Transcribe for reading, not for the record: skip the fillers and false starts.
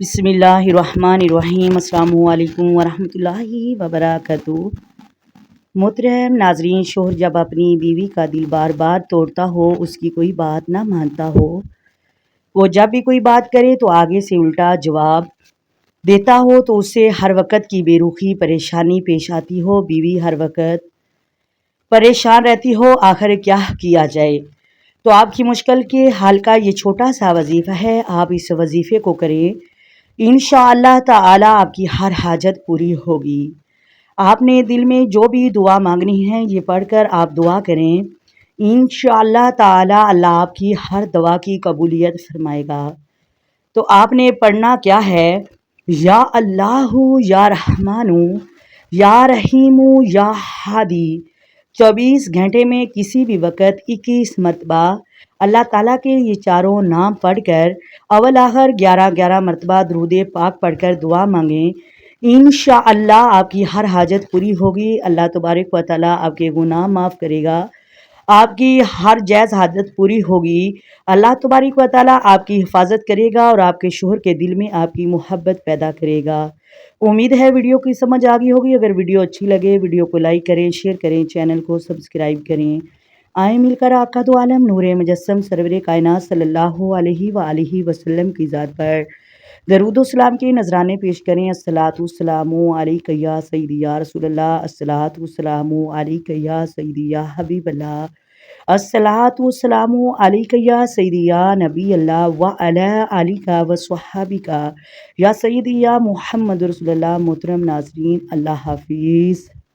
بسم اللہ الرحمن الرحیم۔ السلام علیکم ورحمۃ اللہ وبرکاتہ۔ محترم ناظرین، شوہر جب اپنی بیوی کا دل بار بار توڑتا ہو، اس کی کوئی بات نہ مانتا ہو، وہ جب بھی کوئی بات کرے تو آگے سے الٹا جواب دیتا ہو، تو اس سے ہر وقت کی بے رخی پریشانی پیش آتی ہو، بیوی ہر وقت پریشان رہتی ہو، آخر کیا کیا جائے؟ تو آپ کی مشکل کے حل کا یہ چھوٹا سا وظیفہ ہے، آپ اس وظیفے کو کریں، انشاءاللہ تعالی آپ کی ہر حاجت پوری ہوگی۔ آپ نے دل میں جو بھی دعا مانگنی ہے، یہ پڑھ کر آپ دعا کریں، انشاءاللہ تعالی اللہ آپ کی ہر دعا کی قبولیت فرمائے گا۔ تو آپ نے پڑھنا کیا ہے؟ یا اللہ یا رحمان یا رحیم یا ہادی۔ 24 گھنٹے میں کسی بھی وقت 21 مرتبہ اللہ تعالیٰ کے یہ چاروں نام پڑھ کر اول آخر 11 مرتبہ درود پاک پڑھ کر دعا مانگیں، انشاءاللہ آپ کی ہر حاجت پوری ہوگی۔ اللہ تبارک و تعالیٰ آپ کے گناہ معاف کرے گا، آپ کی ہر جائز حاجت پوری ہوگی۔ اللہ تبارک و تعالیٰ آپ کی حفاظت کرے گا اور آپ کے شوہر کے دل میں آپ کی محبت پیدا کرے گا۔ امید ہے ویڈیو کی سمجھ آ گئی ہوگی۔ اگر ویڈیو اچھی لگے ویڈیو کو لائک کریں، شیئر کریں، چینل کو سبسکرائب کریں۔ آئیں مل کر آقا دو عالم نور مجسم سرور کائنات صلی اللہ علیہ وآلہ وسلم کی ذات پر درود و سلام کے نذرانے پیش کریں۔ الصلاۃ والسلام علیک یا سیدی یا رسول اللہ، الصلاۃ والسلام علیک یا سیدی یا حبیب اللہ، الصلاۃ والسلام علیک یا سیدی یا نبی اللہ وعلی آلک وصحابک یا سیدی یا محمد رسول اللہ۔ محترم ناظرین، اللہ حافظ۔